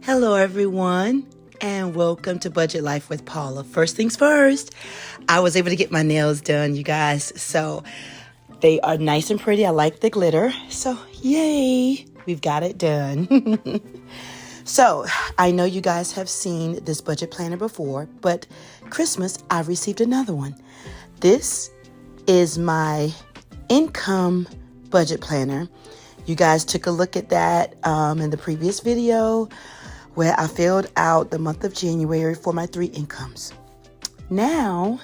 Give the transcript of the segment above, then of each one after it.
Hello, everyone, and welcome to Budget Life with Paula. First things first, I was able to get my nails done, you guys. So they are nice and pretty. I like the glitter. So yay, we've got it done. So I know you guys have seen this budget planner before, but Christmas, I received another one. This is my income budget planner. You guys took a look at that in the previous video where I filled out the month of January for my 3 incomes. Now,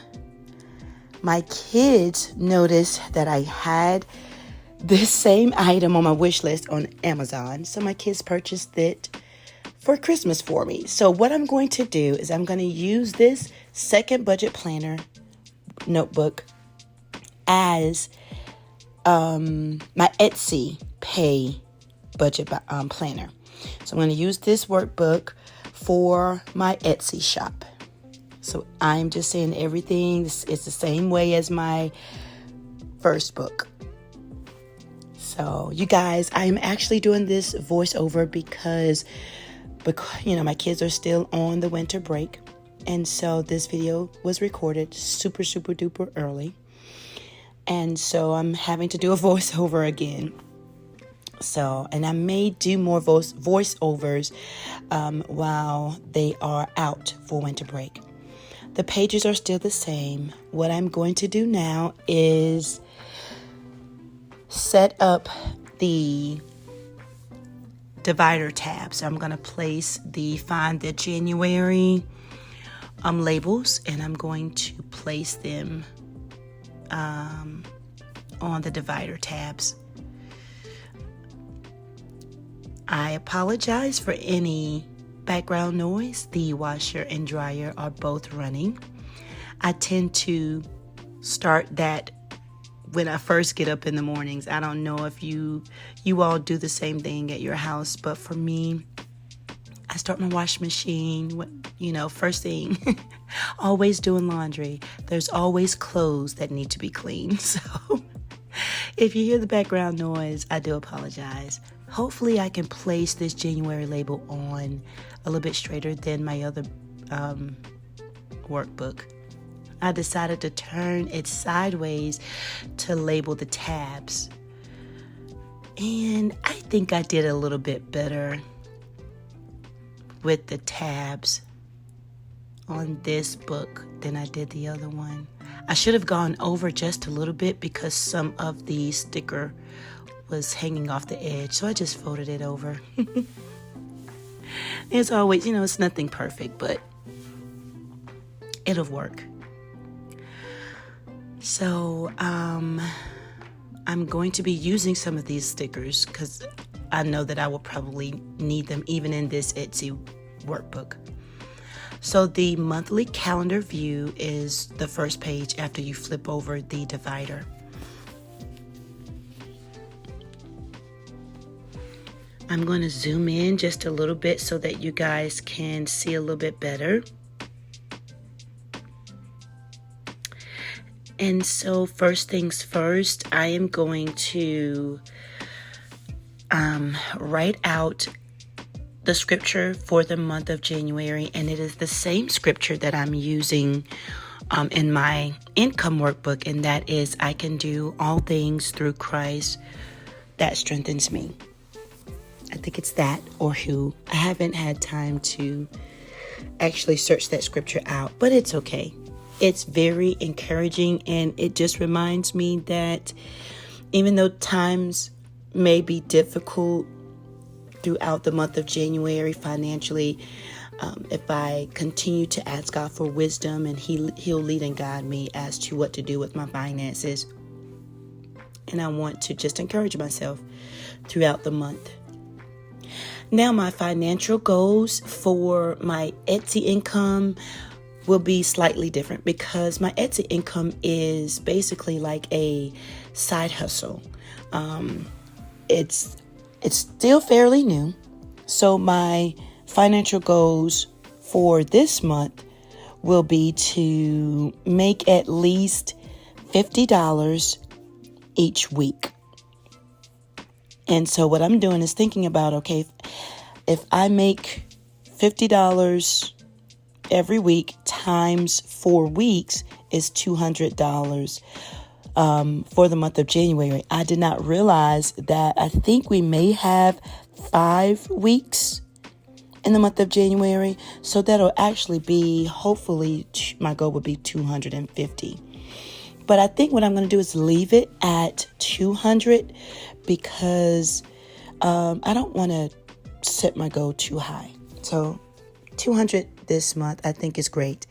my kids noticed that I had this same item on my wish list on Amazon. So my kids purchased it for Christmas for me. So what I'm going to do is I'm going to use this second budget planner notebook as my Etsy pay budget planner. So I'm going to use this workbook for my Etsy shop. So I'm just saying everything is the same way as my first book. So you guys, I am actually doing this voiceover because my kids are still on the winter break. And so this video was recorded super duper early. And so I'm having to do a voiceover again. So, and I may do more voiceovers while they are out for winter break. The pages are still the same. What I'm going to do now is set up the divider tab. So I'm going to place find the January labels, and I'm going to place them on the divider tabs. I apologize for any background noise. The washer and dryer are both running. I tend to start that when I first get up in the mornings. I don't know if you all do the same thing at your house, but for me, I start my washing machine, first thing, always doing laundry. There's always clothes that need to be cleaned. So if you hear the background noise, I do apologize. Hopefully I can place this January label on a little bit straighter than my other workbook. I decided to turn it sideways to label the tabs. And I think I did a little bit better with the tabs on this book than I did the other one. I should have gone over just a little bit because some of the sticker was hanging off the edge, so I just folded it over. As always, it's nothing perfect, but it'll work. So I'm going to be using some of these stickers because I know that I will probably need them even in this Etsy workbook. So the monthly calendar view is the first page after you flip over the divider. I'm going to zoom in just a little bit so that you guys can see a little bit better. And so first things first, I am going to write out the scripture for the month of January, and it is the same scripture that I'm using in my income workbook, and that is, I can do all things through Christ that strengthens me. I think it's that or who. I haven't had time to actually search that scripture out, but it's okay. It's very encouraging, and it just reminds me that even though times may be difficult throughout the month of January financially, if I continue to ask God for wisdom, and He'll lead and guide me as to what to do with my finances. And I want to just encourage myself throughout the month. Now, my financial goals for my Etsy income will be slightly different because my Etsy income is basically like a side hustle. It's still fairly new. So my financial goals for this month will be to make at least $50 each week. And so what I'm doing is thinking about, okay, if I make $50 every week times 4 weeks is $200 for the month of January. I did not realize that. I think we may have 5 weeks in the month of January. So that'll actually be, hopefully, my goal would be 250. But I think what I'm going to do is leave it at 200 because I don't want to set my goal too high. So 200 this month, I think, is great.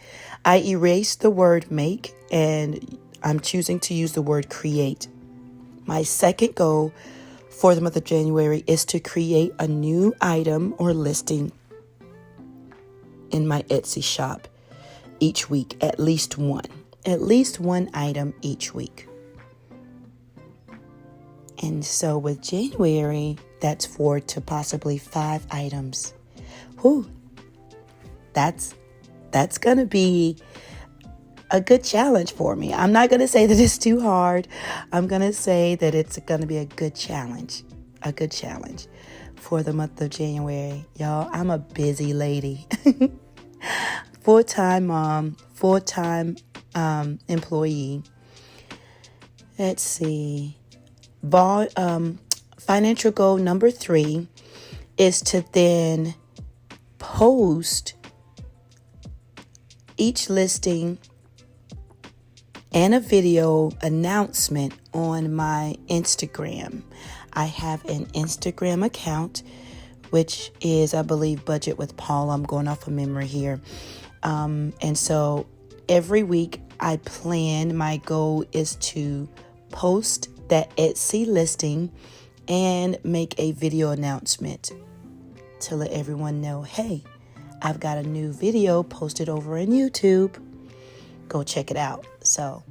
I erased the word make and I'm choosing to use the word create. My second goal for the month of January is to create a new item or listing in my Etsy shop each week, at least one item each week. And so with January, that's 4 to possibly 5 items. Whew, that's going to be a good challenge for me. I'm not going to say that it's too hard. I'm going to say that it's going to be a good challenge for the month of January. Y'all, I'm a busy lady. Full-time mom, full-time employee. Let's see. Financial goal number 3 is to then post each listing and a video announcement on my Instagram. I have an Instagram account, which is, I believe, Budget with Paul. I'm going off of memory here. And so every week my goal is to post that Etsy listing and make a video announcement to let everyone know, hey, I've got a new video posted over on YouTube. Go check it out. So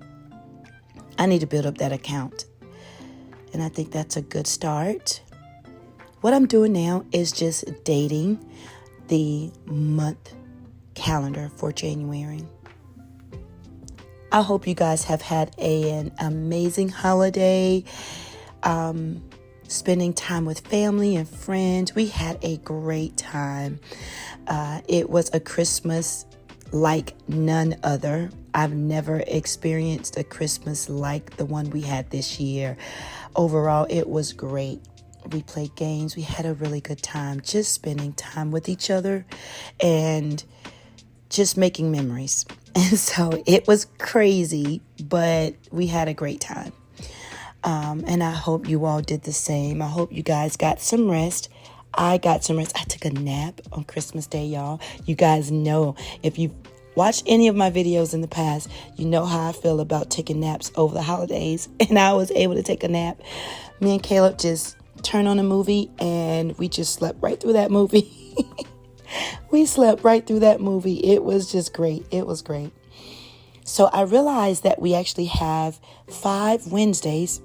I need to build up that account. And I think that's a good start. What I'm doing now is just dating the month calendar for January. I hope you guys have had an amazing holiday. Spending time with family and friends. We had a great time. It was a Christmas like none other. I've never experienced a Christmas like the one we had this year. Overall, it was great. We played games. We had a really good time just spending time with each other and just making memories. And so it was crazy, but we had a great time. And I hope you all did the same. I hope you guys got some rest. I got some rest. I took a nap on Christmas Day, y'all. You guys know, if you've watched any of my videos in the past, you know how I feel about taking naps over the holidays. And I was able to take a nap. Me and Caleb just turned on a movie and we just slept right through that movie. We slept right through that movie. It was just great. It was great. So I realized that we actually have 5 Wednesdays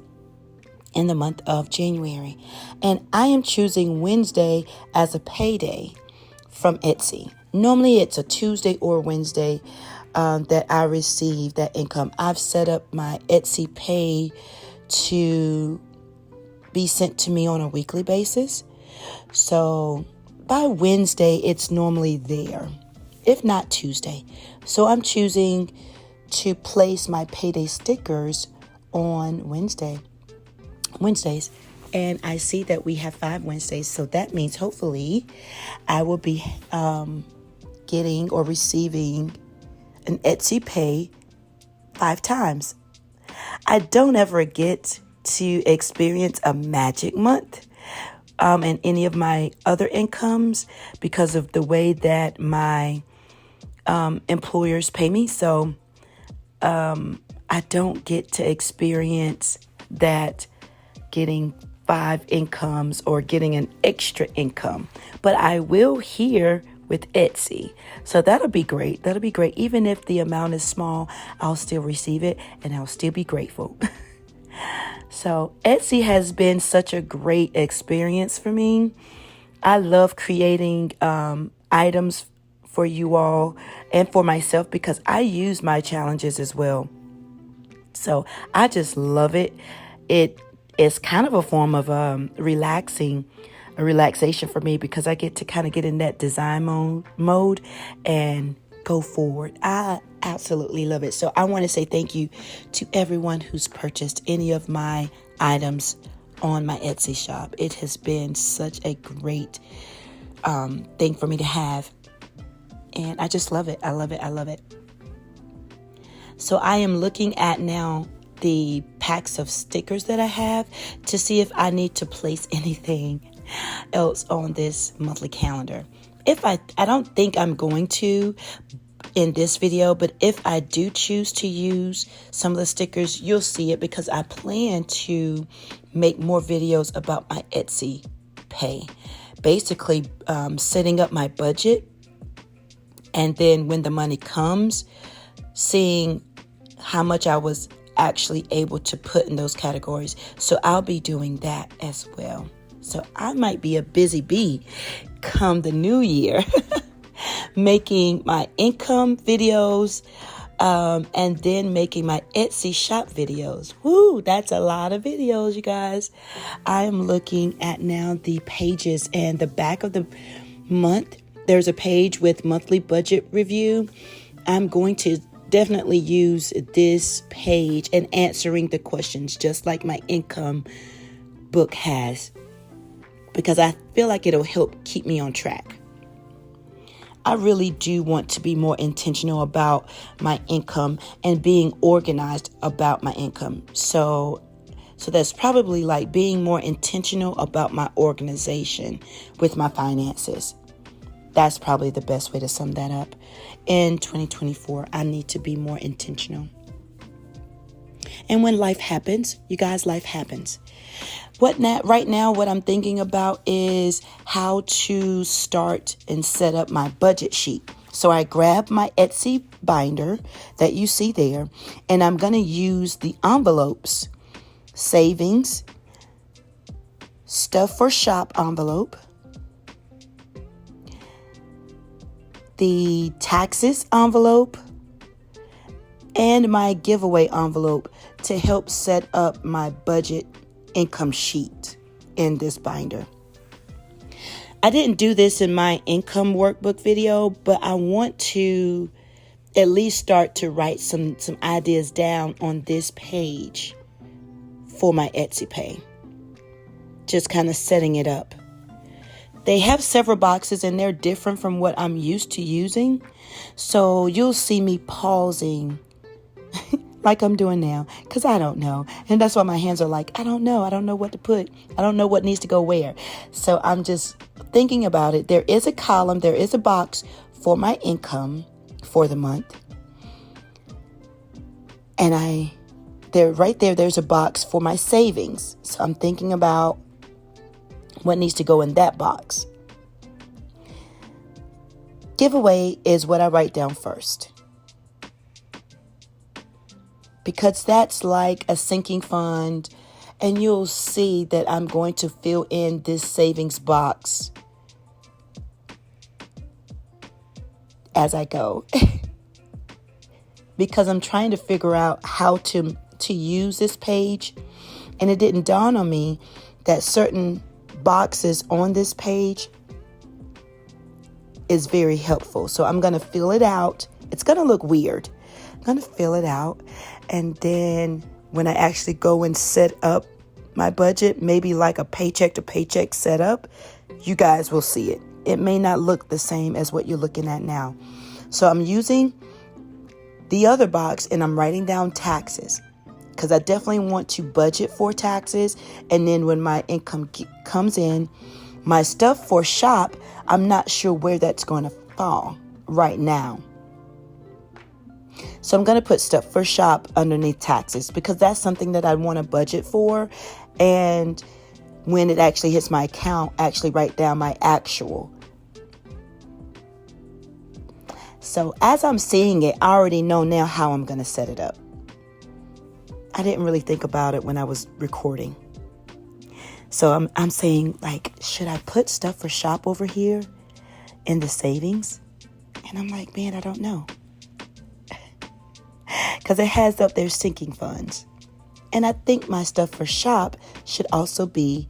in the month of January. And I am choosing Wednesday as a payday from Etsy. Normally it's a Tuesday or Wednesday that I receive that income. I've set up my Etsy pay to be sent to me on a weekly basis. So by Wednesday, it's normally there, if not Tuesday. So I'm choosing to place my payday stickers on Wednesdays. And I see that we have 5 Wednesdays. So that means hopefully I will be getting or receiving an Etsy pay 5 times. I don't ever get to experience a magic month in any of my other incomes because of the way that my employers pay me. So I don't get to experience that getting 5 incomes or getting an extra income. But I will here with Etsy. So that'll be great. That'll be great. Even if the amount is small, I'll still receive it and I'll still be grateful. So Etsy has been such a great experience for me. I love creating items for you all and for myself because I use my challenges as well. So I just love it. It is kind of a form of relaxing a relaxation for me because I get to kind of get in that design mode and go forward. I absolutely love it. So I want to say thank you to everyone who's purchased any of my items on my Etsy shop. It has been such a great thing for me to have. And I just love it. I love it. I love it. So I am looking at now the packs of stickers that I have to see if I need to place anything else on this monthly calendar. If I don't think I'm going to in this video, but if I do choose to use some of the stickers, you'll see it because I plan to make more videos about my Etsy pay. Basically, setting up my budget, and then when the money comes, seeing how much I was actually able to put in those categories. So I'll be doing that as well. So I might be a busy bee come the new year, making my income videos, and then making my Etsy shop videos. Woo, that's a lot of videos, you guys. I am looking at now the pages, and the back of the month, there's a page with monthly budget review. I'm going to definitely use this page and answering the questions just like my income book has, because I feel like it'll help keep me on track. I really do want to be more intentional about my income and being organized about my income. So that's probably like being more intentional about my organization with my finances. That's probably the best way to sum that up. In 2024, I need to be more intentional. And when life happens, you guys, life happens. Right now, what I'm thinking about is how to start and set up my budget sheet. So I grab my Etsy binder that you see there, and I'm going to use the envelopes, savings, stuff for shop envelope, the taxes envelope, and my giveaway envelope to help set up my budget income sheet in this binder. I didn't do this in my income workbook video, but I want to at least start to write some ideas down on this page for my Etsy pay. Just kind of setting it up. They have several boxes and they're different from what I'm used to using. So you'll see me pausing like I'm doing now because I don't know. And that's why my hands are like, I don't know. I don't know what to put. I don't know what needs to go where. So I'm just thinking about it. There is a column. There is a box for my income for the month. And there's a box for my savings. So I'm thinking about what needs to go in that box. Giveaway is what I write down first, because that's like a sinking fund, and you'll see that I'm going to fill in this savings box as I go because I'm trying to figure out how to use this page, and it didn't dawn on me that certain boxes on this page is very helpful. So I'm going to fill it out. It's going to look weird. I'm going to fill it out. And then when I actually go and set up my budget, maybe like a paycheck to paycheck setup, you guys will see it. It may not look the same as what you're looking at now. So I'm using the other box and I'm writing down taxes, because I definitely want to budget for taxes. And then when my income comes in, my stuff for shop, I'm not sure where that's going to fall right now. So I'm going to put stuff for shop underneath taxes, because that's something that I want to budget for. And when it actually hits my account, actually write down my actual. So as I'm seeing it, I already know now how I'm going to set it up. I didn't really think about it when I was recording. So I'm saying, like, should I put stuff for shop over here in the savings? And I'm like, man, I don't know. Because it has up there sinking funds. And I think my stuff for shop should also be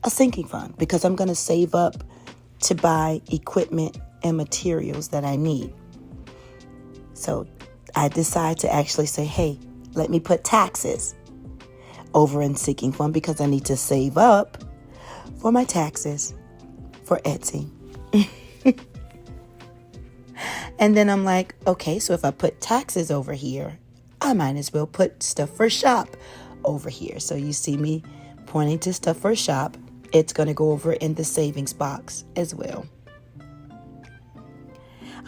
a sinking fund because I'm going to save up to buy equipment and materials that I need. So I decide to actually say, hey, let me put taxes over in sinking fund because I need to save up for my taxes for Etsy. And then I'm like, okay, so if I put taxes over here, I might as well put stuff for shop over here. So you see me pointing to stuff for shop. It's going to go over in the savings box as well.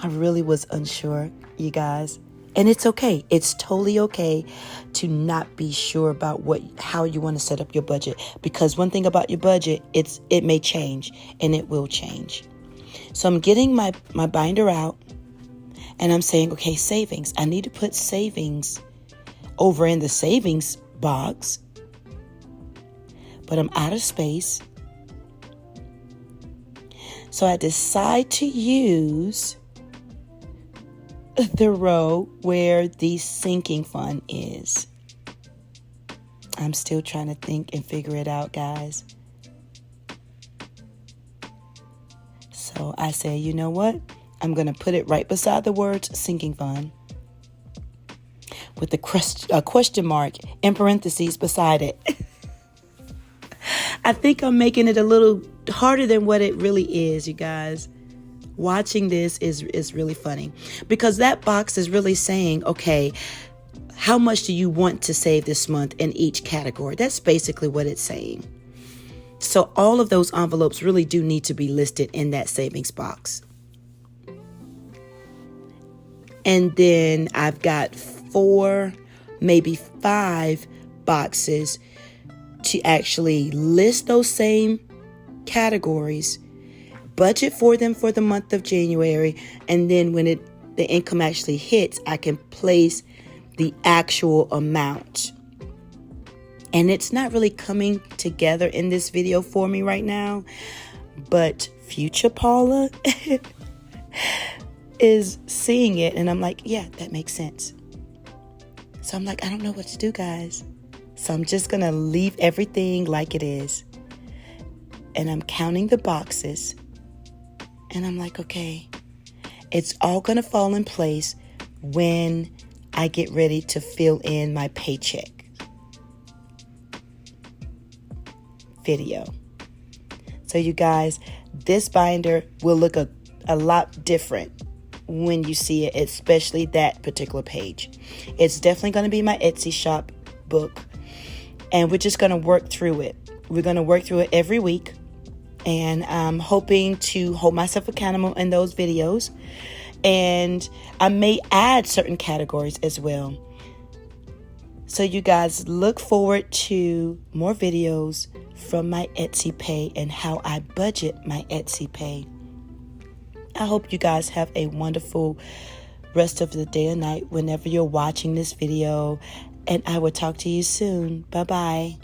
I really was unsure, you guys. And it's okay. It's totally okay to not be sure about how you want to set up your budget. Because one thing about your budget, it may change, and it will change. So I'm getting my binder out, and I'm saying, okay, savings. I need to put savings over in the savings box, but I'm out of space. So I decide to use the row where the sinking fund is. I'm still trying to think and figure it out, guys. So I say, you know what? I'm going to put it right beside the words sinking fund with a question mark in parentheses beside it. I think I'm making it a little harder than what it really is, you guys. Watching this is really funny because that box is really saying, okay, how much do you want to save this month in each category? That's basically what it's saying. So all of those envelopes really do need to be listed in that savings box. And then I've got 4, maybe 5 boxes to actually list those same categories, budget for them for the month of January, and then when the income actually hits, I can place the actual amount. And it's not really coming together in this video for me right now, but future Paula is seeing it, and I'm like, yeah, that makes sense. So I'm like, I don't know what to do, guys. So I'm just going to leave everything like it is. And I'm counting the boxes. And I'm like, okay, it's all going to fall in place when I get ready to fill in my paycheck video. So you guys, this binder will look a lot different when you see it, especially that particular page. It's definitely going to be my Etsy shop book. And we're just going to work through it. We're going to work through it every week. And I'm hoping to hold myself accountable in those videos. And I may add certain categories as well. So you guys look forward to more videos from my Etsy pay and how I budget my Etsy pay. I hope you guys have a wonderful rest of the day or night whenever you're watching this video. And I will talk to you soon. Bye-bye.